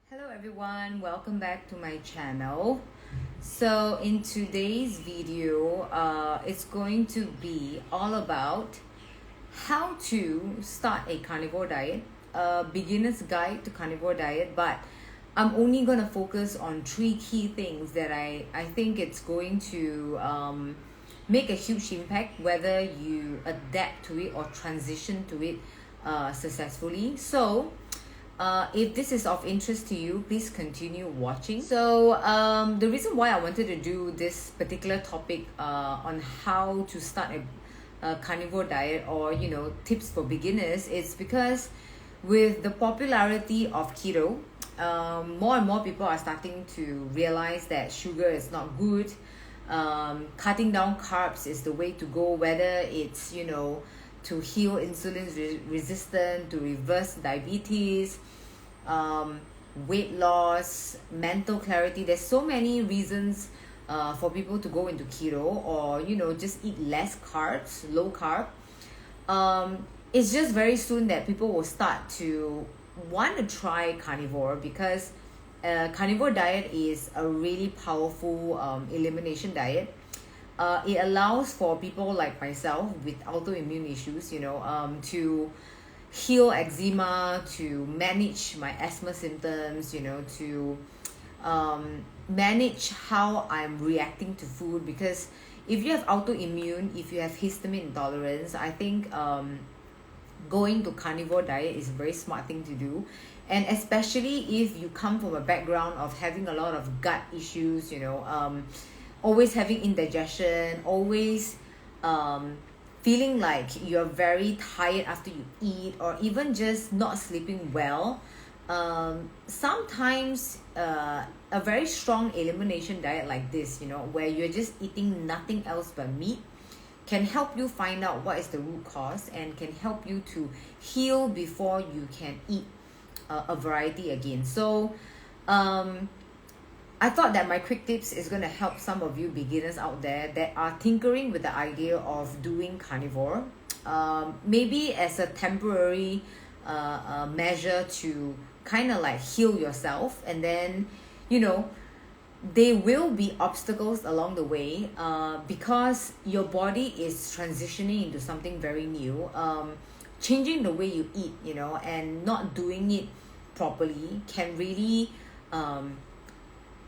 Hello everyone, welcome back to my channel. So in today's video, it's going to be all about how to start a carnivore diet, a beginner's guide to carnivore diet, but I'm only going to focus on three key things that I think it's going to make a huge impact whether you adapt to it or transition to it successfully. So if this is of interest to you, please continue watching. So the reason why I wanted to do this particular topic on how to start a carnivore diet, or tips for beginners, is because with the popularity of keto, more and more people are starting to realize that sugar is not good. Cutting down carbs is the way to go, whether it's to heal insulin resistance, to reverse diabetes, weight loss, mental clarity. There's so many reasons for people to go into keto, or just eat less carbs, low carb. It's just very soon that people will start to want to try carnivore, because carnivore diet is a really powerful elimination diet. It allows for people like myself with autoimmune issues, to heal eczema, to manage my asthma symptoms, to manage how I'm reacting to food. Because if you have autoimmune, if you have histamine intolerance, I think going to carnivore diet is a very smart thing to do. And especially if you come from a background of having a lot of gut issues, always having indigestion, always feeling like you're very tired after you eat, or even just not sleeping well. Sometimes a very strong elimination diet like this, where you're just eating nothing else but meat, can help you find out what is the root cause, and can help you to heal before you can eat a variety again. So I thought that my quick tips is going to help some of you beginners out there that are tinkering with the idea of doing carnivore, maybe as a temporary measure to kind of like heal yourself. And then there will be obstacles along the way, because your body is transitioning into something very new. Changing the way you eat, and not doing it properly can really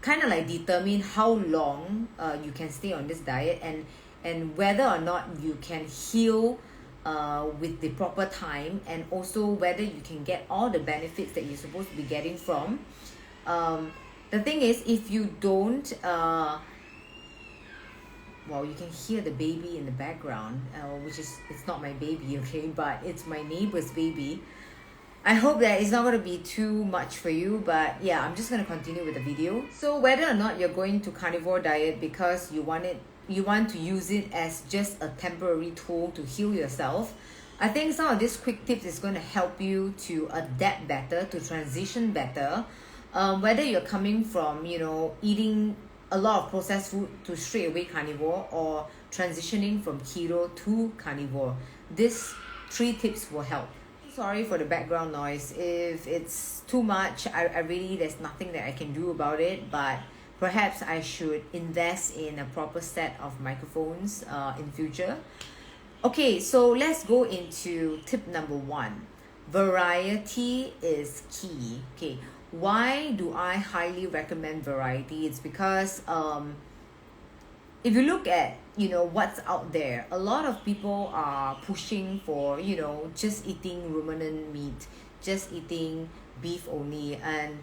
kind of like determine how long you can stay on this diet, and whether or not you can heal with the proper time, and also whether you can get all the benefits that you're supposed to be getting from. The thing is, if you don't, well, you can hear the baby in the background, which is, it's not my baby, okay, but it's my neighbor's baby. I hope that it's not going to be too much for you, but yeah, I'm just going to continue with the video. So whether or not you're going to carnivore diet because you want to use it as just a temporary tool to heal yourself, I think some of these quick tips is going to help you to adapt better, to transition better. Whether you're coming from, eating a lot of processed food to straight away carnivore, or transitioning from keto to carnivore, these three tips will help. Sorry for the background noise. If it's too much, I really, there's nothing that I can do about it, but perhaps I should invest in a proper set of microphones in future. Okay, so let's go into tip number one. Variety is key. Okay, why do I highly recommend variety? It's because if you look at what's out there, a lot of people are pushing for just eating ruminant meat, just eating beef only, and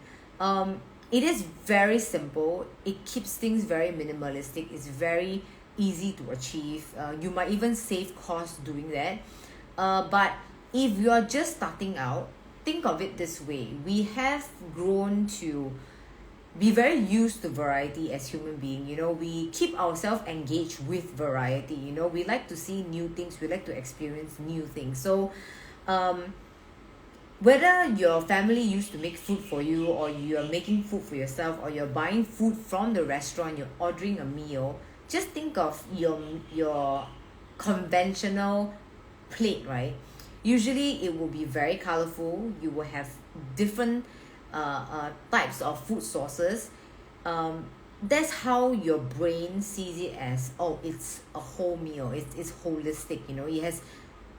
it is very simple. It keeps things very minimalistic. It's very easy to achieve. You might even save costs doing that, but if you're just starting out, think of it this way. We have grown to be very used to variety as human beings. We keep ourselves engaged with variety. We like to see new things. We like to experience new things. So whether your family used to make food for you, or you're making food for yourself, or you're buying food from the restaurant, you're ordering a meal, just think of your conventional plate, right? Usually it will be very colorful. You will have different types of food sources, that's how your brain sees it as, oh, it's a whole meal, it's holistic, it has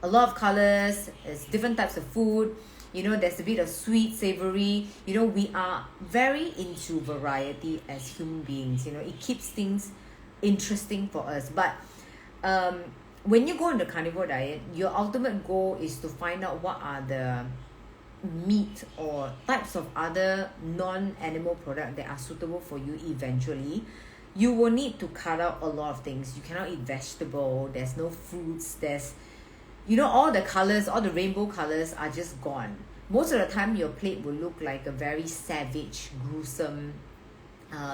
a lot of colors, it's different types of food, there's a bit of sweet, savory. We are very into variety as human beings. It keeps things interesting for us. But when you go on the carnivore diet, your ultimate goal is to find out what are the meat or types of other non-animal products that are suitable for you eventually. You will need to cut out a lot of things. You cannot eat vegetable, there's no fruits, there's all the colors, all the rainbow colors are just gone. Most of the time your plate will look like a very savage, gruesome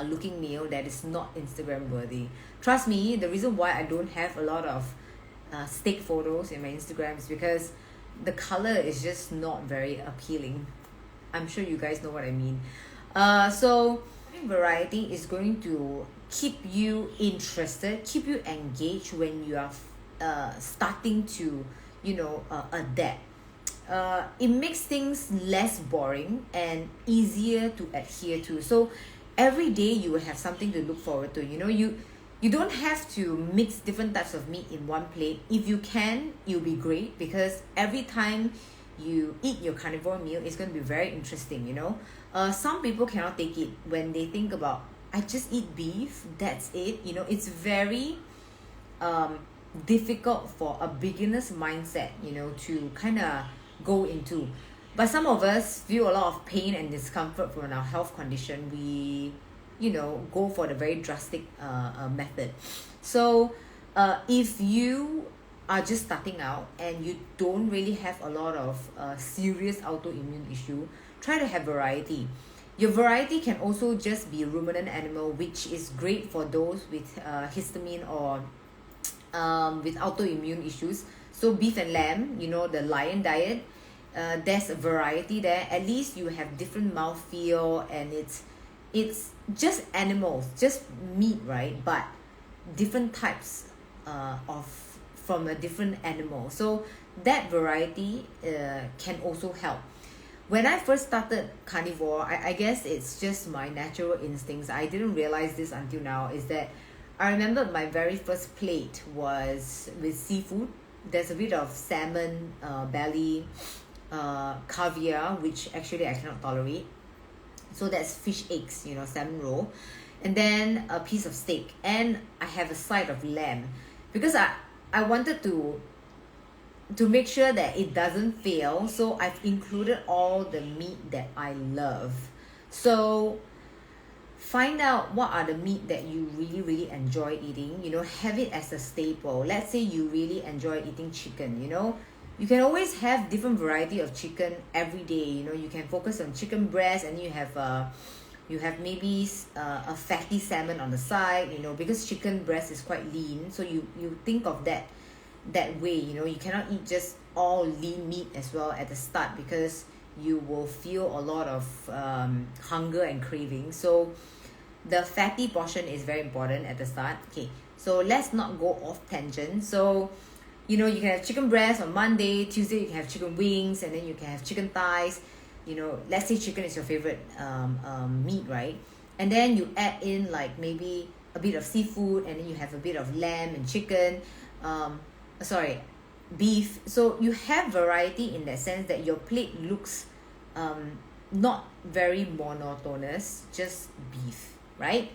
looking meal that is not Instagram worthy. Trust me, the reason why I don't have a lot of steak photos in my Instagram is because the color is just not very appealing. I'm sure you guys know what I mean. So variety is going to keep you interested, keep you engaged when you are starting to adapt. It makes things less boring and easier to adhere to. So every day you will have something to look forward to. You don't have to mix different types of meat in one plate. If you can, it'll be great, because every time you eat your carnivore meal, it's going to be very interesting. Some people cannot take it when they think about, I just eat beef, that's it. It's very difficult for a beginner's mindset to kind of go into. But some of us feel a lot of pain and discomfort from our health condition. We go for the very drastic method. So if you are just starting out and you don't really have a lot of serious autoimmune issue, try to have variety. Your variety can also just be ruminant animal, which is great for those with histamine or with autoimmune issues. So beef and lamb, the lion diet, there's a variety there. At least you have different mouthfeel, and it's just animals, just meat, right? But different types from a different animal. So that variety can also help. When I first started carnivore, I guess it's just my natural instincts. I didn't realize this until now, is that I remember my very first plate was with seafood. There's a bit of salmon belly, caviar, which actually I cannot tolerate. So that's fish eggs, salmon roll. And then a piece of steak. And I have a side of lamb. Because I wanted to make sure that it doesn't fail. So I've included all the meat that I love. So find out what are the meat that you really, really enjoy eating. Have it as a staple. Let's say you really enjoy eating chicken, you can always have different variety of chicken every day. You can focus on chicken breast, and you have maybe a fatty salmon on the side, because chicken breast is quite lean. So you think of that way. You cannot eat just all lean meat as well at the start, because you will feel a lot of hunger and craving. So the fatty portion is very important at the start. Okay, so let's not go off tangent. So you can have chicken breast on Monday. Tuesday you can have chicken wings, and then you can have chicken thighs. Let's say chicken is your favorite meat, right? And then you add in like maybe a bit of seafood, and then you have a bit of lamb and chicken, beef. So you have variety in that sense, that your plate looks not very monotonous, just beef, right?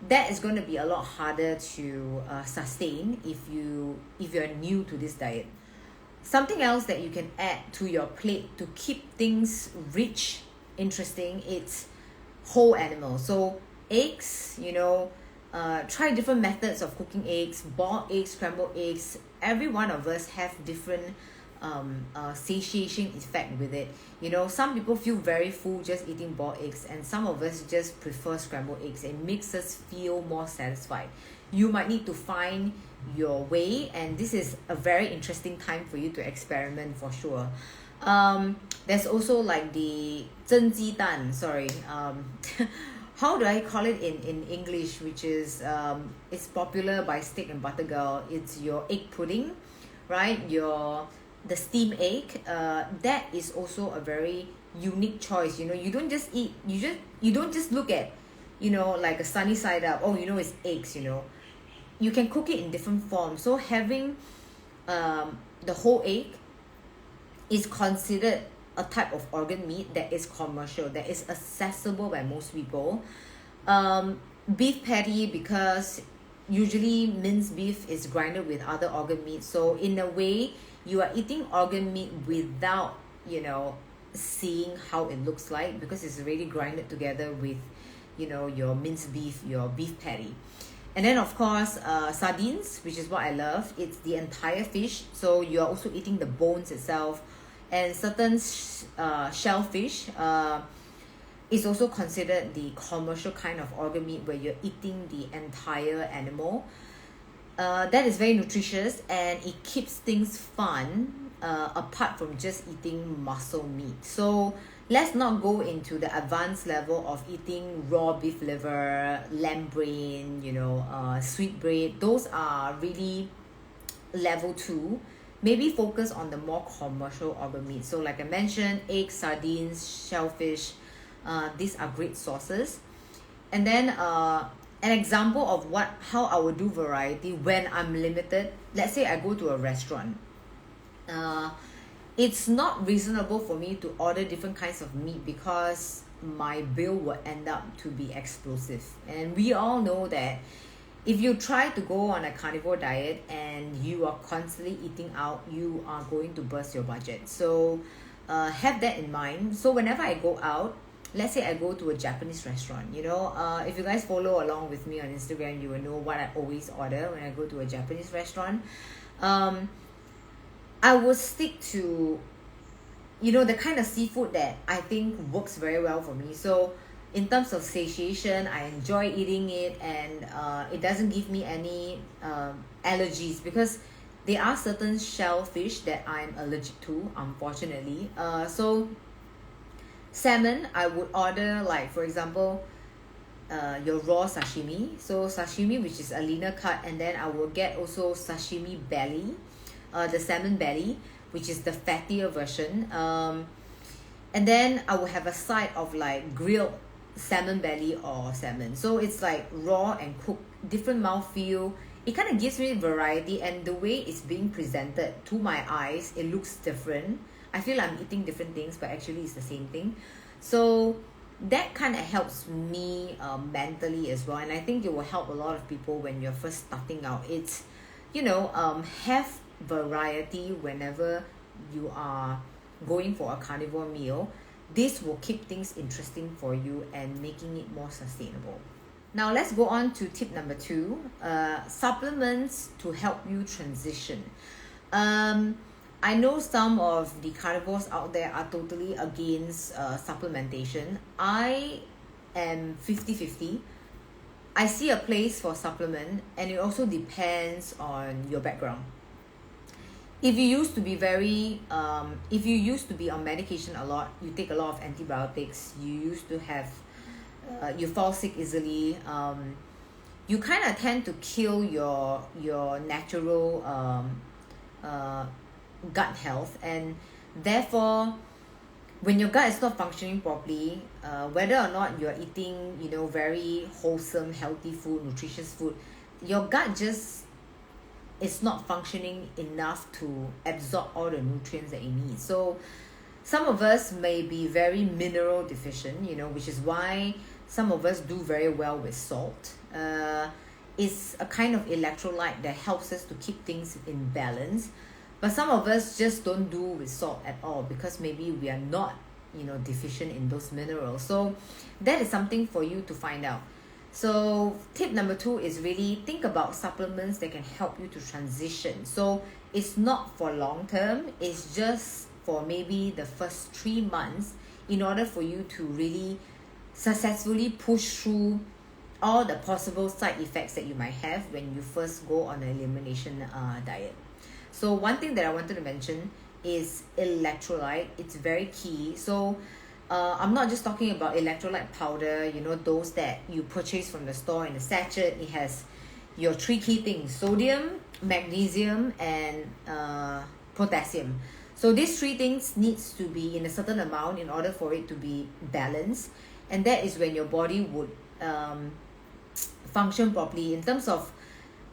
That is going to be a lot harder to sustain if you're new to this diet. Something else that you can add to your plate to keep things rich, interesting, it's whole animals. So eggs, try different methods of cooking eggs, boiled eggs, scrambled eggs. Every one of us have different satiation effect with it. Some people feel very full just eating boiled eggs, and some of us just prefer scrambled eggs. It makes us feel more satisfied. You might need to find your way, and this is a very interesting time for you to experiment for sure. There's also like the 蒸鸡蛋, how do I call it in English, which is it's popular by Steak and Butter Girl. It's your egg pudding, right? The steamed egg. That is also a very unique choice. You don't just eat, you don't just look at, like a sunny side up. Oh, it's eggs. You can cook it in different forms. So having the whole egg is considered a type of organ meat that is commercial, that is accessible by most people. Beef patty, because usually minced beef is grinded with other organ meat. So in a way, you are eating organ meat without, seeing how it looks like, because it's already grinded together with, your minced beef, your beef patty. And then of course, sardines, which is what I love. It's the entire fish, so you're also eating the bones itself. And certain shellfish is also considered the commercial kind of organ meat, where you're eating the entire animal. That is very nutritious, and it keeps things fun, apart from just eating muscle meat. So let's not go into the advanced level of eating raw beef liver, lamb brain, sweet bread. Those are really level 2. Maybe focus on the more commercial organ meat. So like I mentioned, eggs, sardines, shellfish, these are great sources. And then an example of how I would do variety when I'm limited. Let's say I go to a restaurant. It's not reasonable for me to order different kinds of meat, because my bill will end up to be explosive. And we all know that if you try to go on a carnivore diet and you are constantly eating out, you are going to burst your budget. So have that in mind. So whenever I go out, let's say I go to a Japanese restaurant, if you guys follow along with me on Instagram, you will know what I always order when I go to a Japanese restaurant. I will stick to, the kind of seafood that I think works very well for me. So in terms of satiation, I enjoy eating it, and it doesn't give me any allergies, because there are certain shellfish that I'm allergic to, unfortunately. So salmon, I would order, like for example, your raw sashimi. So sashimi, which is a leaner cut, and then I will get also sashimi belly, the salmon belly, which is the fattier version. And then I will have a side of like grilled salmon belly or salmon. So it's like raw and cooked, different mouthfeel. It kind of gives me variety, and the way it's being presented to my eyes, it looks different. I feel I'm eating different things, but actually it's the same thing. So that kind of helps me mentally as well, and I think it will help a lot of people when you're first starting out. It's have variety whenever you are going for a carnivore meal. This will keep things interesting for you and making it more sustainable. Now let's go on to tip number 2, supplements to help you transition. I know some of the carnivores out there are totally against supplementation. I am 50-50. I see a place for supplement, and it also depends on your background. If you used to be if you used to be on medication a lot, you take a lot of antibiotics, you used to have, you fall sick easily, you kind of tend to kill your natural gut health, and therefore when your gut is not functioning properly, whether or not you're eating very wholesome, healthy food, nutritious food, your gut just is not functioning enough to absorb all the nutrients that it needs. So some of us may be very mineral deficient, which is why some of us do very well with salt. It's a kind of electrolyte that helps us to keep things in balance. But some of us just don't do with salt at all, because maybe we are not, deficient in those minerals. So that is something for you to find out. So tip number 2 is really think about supplements that can help you to transition. So it's not for long term, it's just for maybe the first 3 months, in order for you to really successfully push through all the possible side effects that you might have when you first go on an elimination diet. So one thing that I wanted to mention is electrolyte. It's very key. So I'm not just talking about electrolyte powder, those that you purchase from the store in the sachet. It has your 3 key things: sodium, magnesium, and potassium. So these three things needs to be in a certain amount in order for it to be balanced, and that is when your body would function properly. In terms of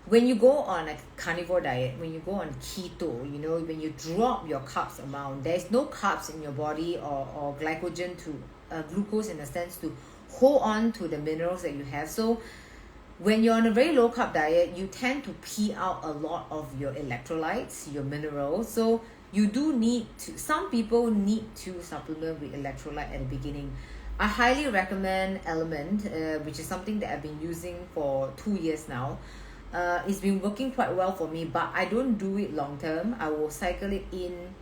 when you go on a carnivore diet, when you go on keto, you know, when you drop your carbs amount, there's no carbs in your body or glycogen to glucose in a sense to hold on to the minerals that you have. So when you're on a very low carb diet, you tend to pee out a lot of your electrolytes, your minerals. So you do need to, some people need to supplement with electrolyte at the beginning. I highly recommend Element, which is something that I've been using for 2 years now. It's been working quite well for me, but I don't do it long term. I will cycle it in.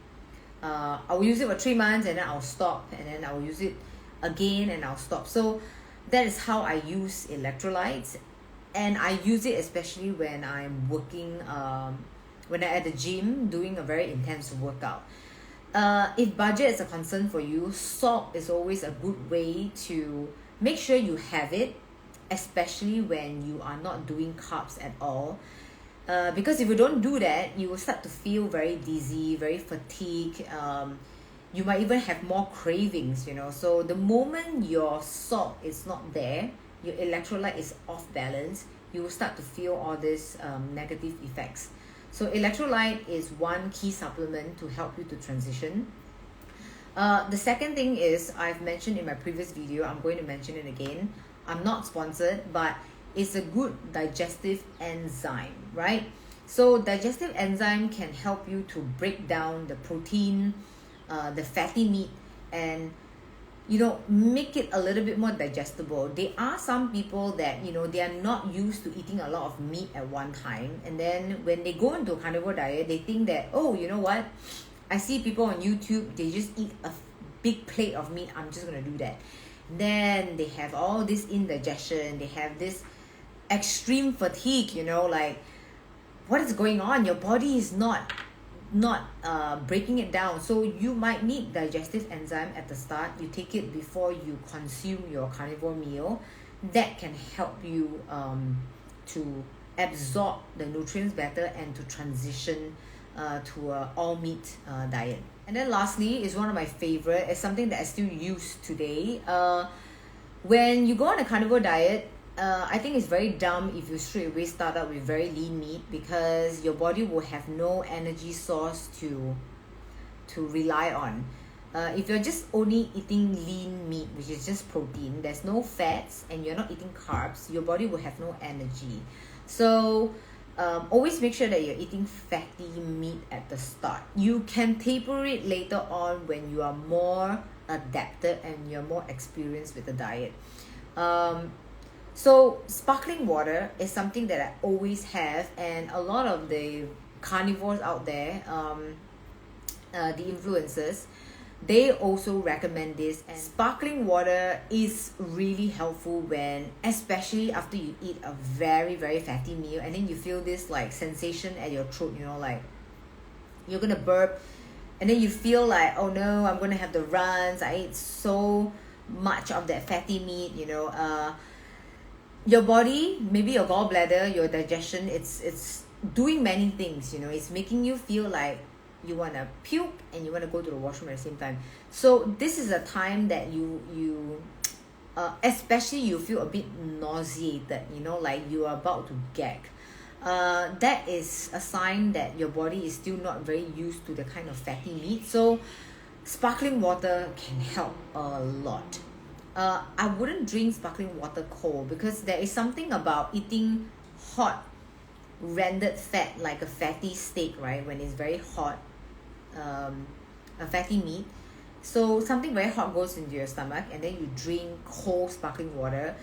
I will use it for 3 months and then I'll stop, and then I will use it again and I'll stop. So that is how I use electrolytes, and I use it especially when I'm working, when I'm at the gym doing a very intense workout. If budget is a concern for you, salt is always a good way to make sure you have it, especially when you are not doing carbs at all. Because if you don't do that, you will start to feel very dizzy, very fatigued. You might even have more cravings, you know. So the moment your salt is not there, your electrolyte is off balance, you will start to feel all these negative effects. So electrolyte is one key supplement to help you to transition. The second thing is, I've mentioned in my previous video, I'm going to mention it again. I'm not sponsored, but it's a good digestive enzyme, right? So digestive enzyme can help you to break down the protein, the fatty meat, and you know, make it a little bit more digestible. There are some people that, you know, they are not used to eating a lot of meat at one time, and then when they go into a carnivore diet, they think that, oh, you know what, I see people on YouTube, they just eat a big plate of meat, I'm just gonna do that. Then they have all this indigestion, they have this extreme fatigue, you know, like, what is going on? Your body is not breaking it down. So you might need digestive enzyme at the start. You take it before you consume your carnivore meal. That can help you to absorb the nutrients better and to transition to a all meat diet. And then lastly is one of my favorite. It's something that I still use today. When you go on a carnivore diet, I think it's very dumb if you straight away start out with very lean meat, because your body will have no energy source to rely on. If you're just only eating lean meat, which is just protein, there's no fats, and you're not eating carbs, your body will have no energy. So always make sure that you're eating fatty meat at the start. You can taper it later on when you are more adapted and you're more experienced with the diet. So sparkling water is something that I always have, and a lot of the carnivores out there, the influencers, they also recommend this. And sparkling water is really helpful when, especially after you eat a very, very fatty meal, and then you feel this like sensation at your throat, you know, like you're gonna burp, and then you feel like, oh no, I'm gonna have the runs, I ate so much of that fatty meat, you know. Your body, maybe your gallbladder, your digestion, it's doing many things, you know. It's making you feel like you want to puke and you want to go to the washroom at the same time. So this is a time that you especially you feel a bit nauseated, you know, like you are about to gag. That is a sign that your body is still not very used to the kind of fatty meat. So sparkling water can help a lot. I wouldn't drink sparkling water cold, because there is something about eating hot rendered fat, like a fatty steak, right? When it's very hot, a fatty meat, so something very hot goes into your stomach, and then you drink cold sparkling water.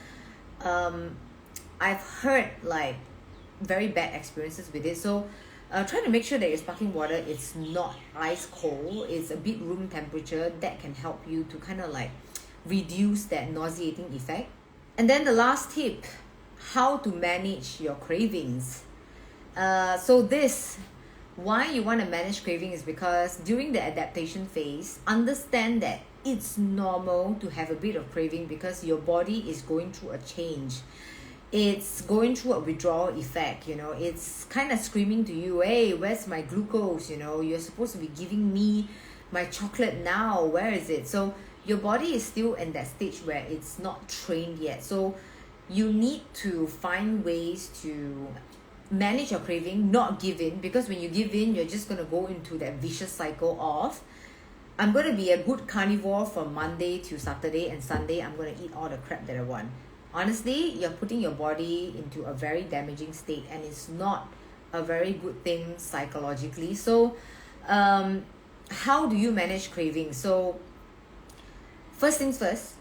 I've heard like very bad experiences with it. So try to make sure that your sparkling water is not ice cold, it's a bit room temperature. That can help you to kind of like reduce that nauseating effect. And then the last tip, how to manage your cravings. So this, why you want to manage craving is because during the adaptation phase, understand that it's normal to have a bit of craving, because your body is going through a change. it's going through a withdrawal effect, it's kind of screaming to you, hey, where's my glucose? You're supposed to be giving me my chocolate now, where is it? So your body is still in that stage where it's not trained yet. So you need to find ways to manage your craving, not give in, because when you give in, you're just going to go into that vicious cycle of, I'm going to be a good carnivore from Monday to Saturday, and Sunday I'm going to eat all the crap that I want. Honestly, you're putting your body into a very damaging state, and it's not a very good thing psychologically. So how do you manage cravings? So first things first,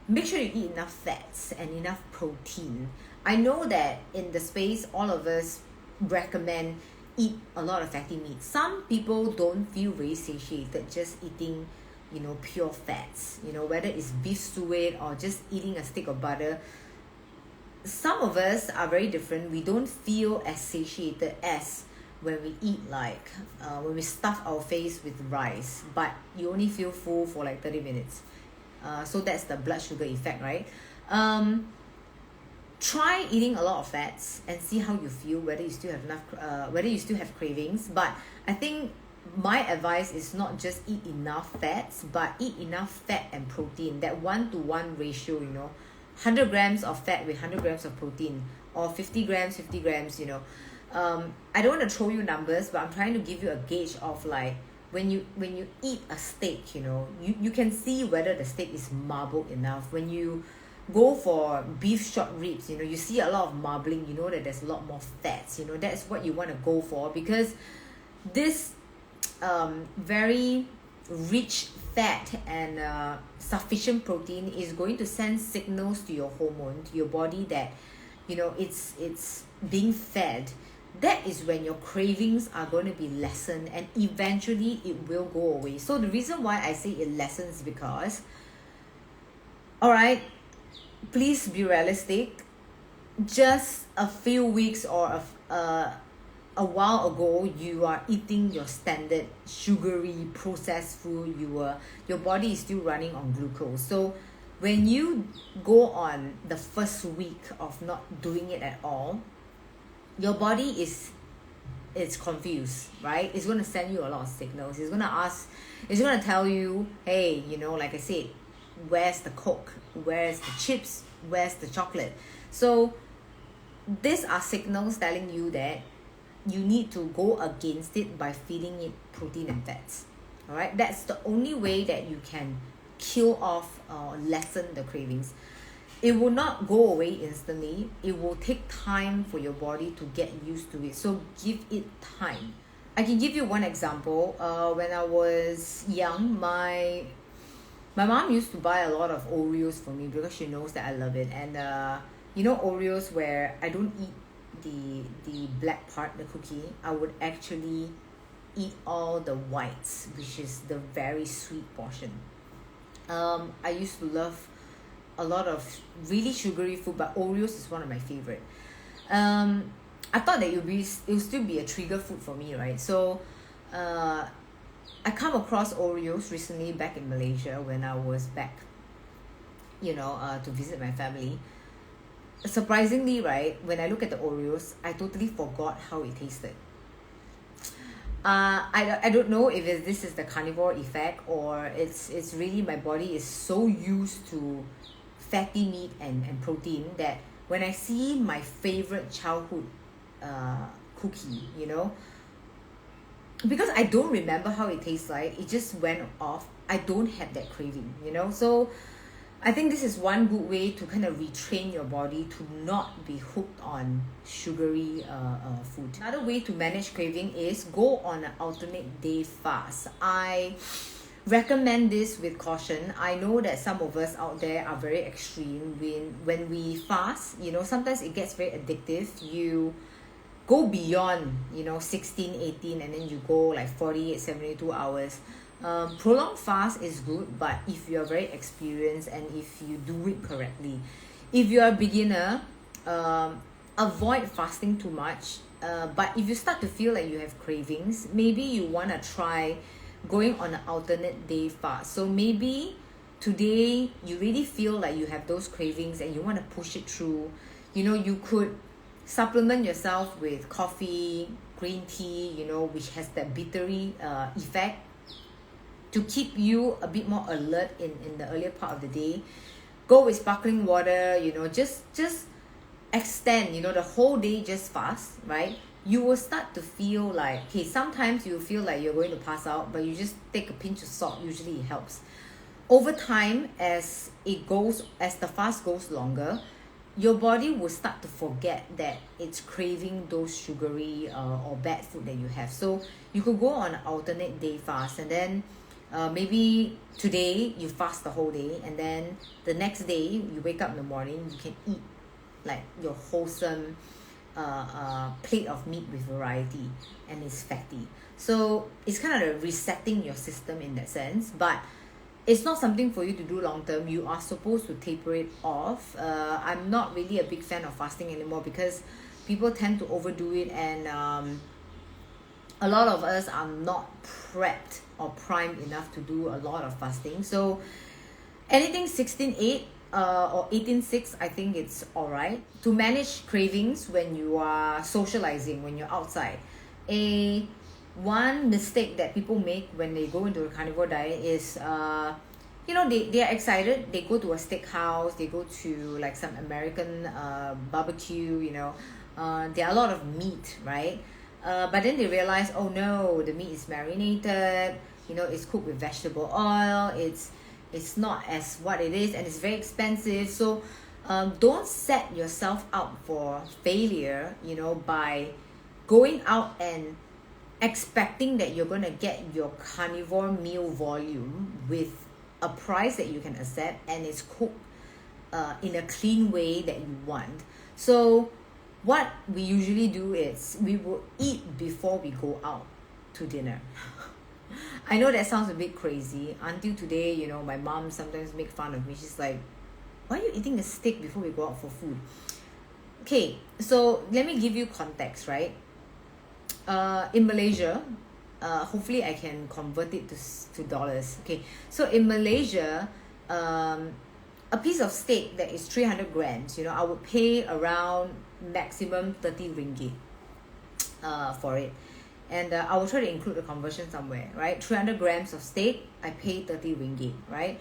make sure you eat enough fats and enough protein. I know that in the space, all of us recommend eat a lot of fatty meat. Some people don't feel very satiated just eating, pure fats, whether it's beef suet or just eating a stick of butter. Some of us are very different. We don't feel as satiated as when we eat when we stuff our face with rice, but you only feel full for like 30 minutes. So that's the blood sugar effect, right? Try eating a lot of fats and see how you feel, whether you still have enough, whether you still have cravings. But I think my advice is not just eat enough fats, but eat enough fat and protein, that 1-to-1 ratio, 100 grams of fat with 100 grams of protein, or 50 grams, I don't want to throw you numbers, but I'm trying to give you a gauge of like, when you eat a steak, you can see whether the steak is marbled enough. When you go for beef short ribs, you see a lot of marbling, that there's a lot more fats, that's what you want to go for, because this very rich fat and sufficient protein is going to send signals to your hormone, to your body, that it's being fed. That is when your cravings are going to be lessened, and eventually it will go away. So the reason why I say it lessens, because, all right, please be realistic. Just a few weeks or a while ago, you are eating your standard sugary processed food. Your body is still running on glucose. So when you go on the first week of not doing it at all, your body is confused, right? It's going to send you a lot of signals. It's going to tell you, hey, like I said, where's the Coke? Where's the chips? Where's the chocolate? So these are signals telling you that you need to go against it by feeding it protein and fats. All right, that's the only way that you can kill off or lessen the cravings. It will not go away instantly. It will take time for your body to get used to it. So give it time. I can give you one example. When I was young, my mom used to buy a lot of Oreos for me because she knows that I love it. And Oreos where I don't eat the black part, the cookie. I would actually eat all the whites, which is the very sweet portion. I used to love a lot of really sugary food, but Oreos is one of my favorite. I thought that it will still be a trigger food for me, right? So I come across Oreos recently back in Malaysia when I was back, to visit my family. Surprisingly, right, when I look at the Oreos, I totally forgot how it tasted. I don't know if this is the carnivore effect, or it's really my body is so used to fatty meat and protein that when I see my favorite childhood cookie, because I don't remember how it tastes like, it just went off. I don't have that craving, So I think this is one good way to kind of retrain your body to not be hooked on sugary food. Another way to manage craving is go on an alternate day fast. I recommend this with caution. I know that some of us out there are very extreme. When we fast, sometimes it gets very addictive. You go beyond 16, 18, and then you go like 48, 72 hours. Prolonged fast is good, but if you're very experienced and if you do it correctly. If you're a beginner, avoid fasting too much, but if you start to feel like you have cravings, maybe you want to try going on an alternate day fast. So maybe today you really feel like you have those cravings and you want to push it through. You could supplement yourself with coffee, green tea, which has that bittery effect to keep you a bit more alert in the earlier part of the day. Go with sparkling water, just extend, the whole day just fast, right? You will start to feel like, okay, sometimes you feel like you're going to pass out, but you just take a pinch of salt, usually it helps. Over time, as the fast goes longer, your body will start to forget that it's craving those sugary or bad food that you have. So you could go on an alternate day fast, and then maybe today you fast the whole day, and then the next day you wake up in the morning, you can eat like your wholesome plate of meat with variety, and it's fatty. So it's kind of resetting your system in that sense, but it's not something for you to do long term. You are supposed to taper it off. I'm not really a big fan of fasting anymore because people tend to overdo it, and a lot of us are not prepped or primed enough to do a lot of fasting. So anything 16:8 or 18:6, I think it's alright. To manage cravings when you are socializing, when you're outside, one mistake that people make when they go into a carnivore diet is they are excited, they go to a steakhouse, they go to like some American barbecue, there are a lot of meat, right? But then they realize, oh no, the meat is marinated, it's cooked with vegetable oil, it's not as what it is, and it's very expensive. So don't set yourself up for failure, by going out and expecting that you're going to get your carnivore meal volume with a price that you can accept, and it's cooked in a clean way that you want. So what we usually do is we will eat before we go out to dinner. I know that sounds a bit crazy. Until today, my mom sometimes make fun of me. She's like, why are you eating a steak before we go out for food? Okay, so let me give you context, right? In Malaysia, hopefully I can convert it to dollars. Okay, so in Malaysia, a piece of steak that is 300 grams, I would pay around maximum 30 ringgit for it. And I will try to include the conversion somewhere, right? 300 grams of steak, I pay 30 ringgit, right?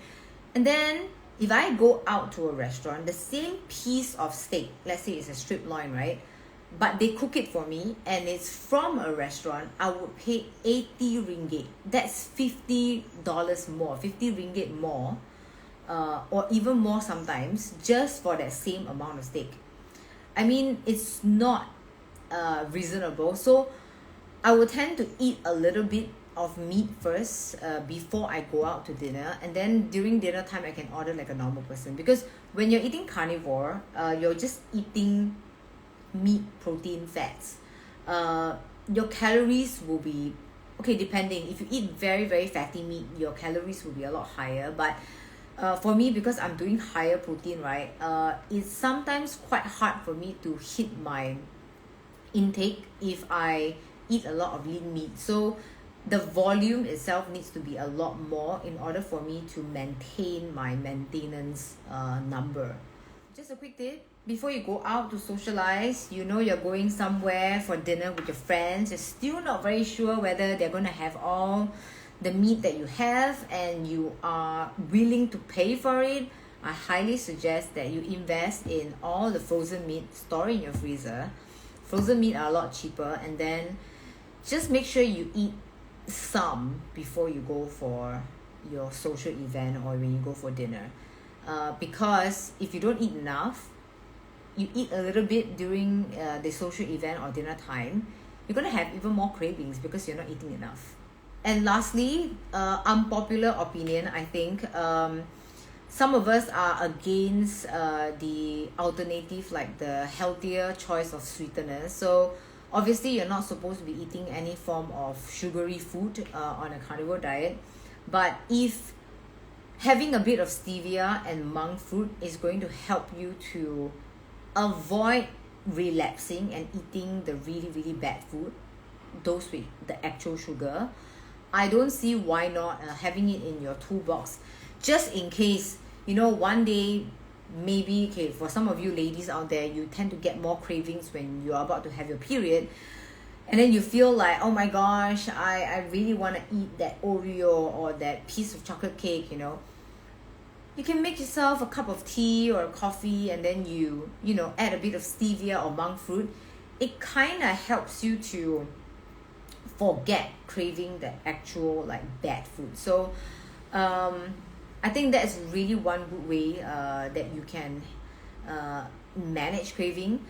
And then if I go out to a restaurant, the same piece of steak, let's say it's a strip loin, right? But they cook it for me and it's from a restaurant, I would pay 80 ringgit. That's $50 more, 50 ringgit more, or even more sometimes, just for that same amount of steak. I mean, it's not reasonable. So I would tend to eat a little bit of meat first before I go out to dinner, and then during dinner time I can order like a normal person, because when you're eating carnivore, you're just eating meat, protein, fats. Your calories will be okay, depending. If you eat very, very fatty meat, your calories will be a lot higher. But for me, because I'm doing higher protein, right, it's sometimes quite hard for me to hit my intake if I eat a lot of lean meat. So the volume itself needs to be a lot more in order for me to maintain my maintenance number. Just a quick tip: before you go out to socialize, you're going somewhere for dinner with your friends, you're still not very sure whether they're going to have all the meat that you have, and you are willing to pay for it, I highly suggest that you invest in all the frozen meat, store in your freezer. Frozen meat are a lot cheaper, and then just make sure you eat some before you go for your social event or when you go for dinner. Because if you don't eat enough, you eat a little bit during the social event or dinner time, you're going to have even more cravings because you're not eating enough. And lastly, unpopular opinion, I think, some of us are against the alternative, like the healthier choice of sweeteners. So obviously you're not supposed to be eating any form of sugary food on a carnivore diet. But if having a bit of stevia and monk fruit is going to help you to avoid relapsing and eating the really, really bad food, those with the actual sugar, I don't see why not having it in your toolbox, just in case, one day maybe, okay, for some of you ladies out there, you tend to get more cravings when you're about to have your period, and then you feel like, oh my gosh, I really want to eat that Oreo or that piece of chocolate cake, you know. You can make yourself a cup of tea or a coffee, and then you know, add a bit of stevia or monk fruit. It kind of helps you to forget craving the actual like bad food. So I think that's really one good way that you can manage craving.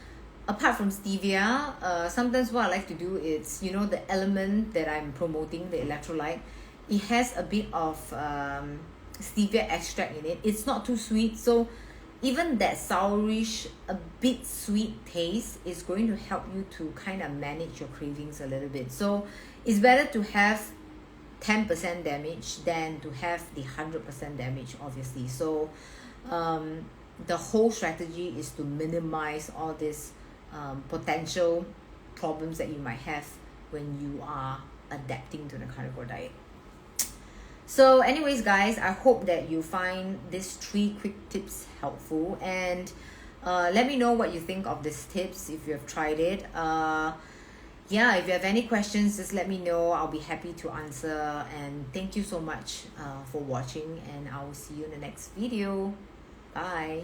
Apart from stevia, sometimes what I like to do is, you know, the element that I'm promoting, the electrolyte, it has a bit of stevia extract in it. It's not too sweet, so even that sourish, a bit sweet taste is going to help you to kind of manage your cravings a little bit. So it's better to have 10% damage than to have the 100% damage, obviously. So the whole strategy is to minimize all these potential problems that you might have when you are adapting to the carnivore diet. So anyways, guys, I hope that you find these 3 quick tips helpful, and let me know what you think of these tips if you have tried it. Yeah, if you have any questions, just let me know. I'll be happy to answer, and thank you so much for watching, and I will see you in the next video. Bye.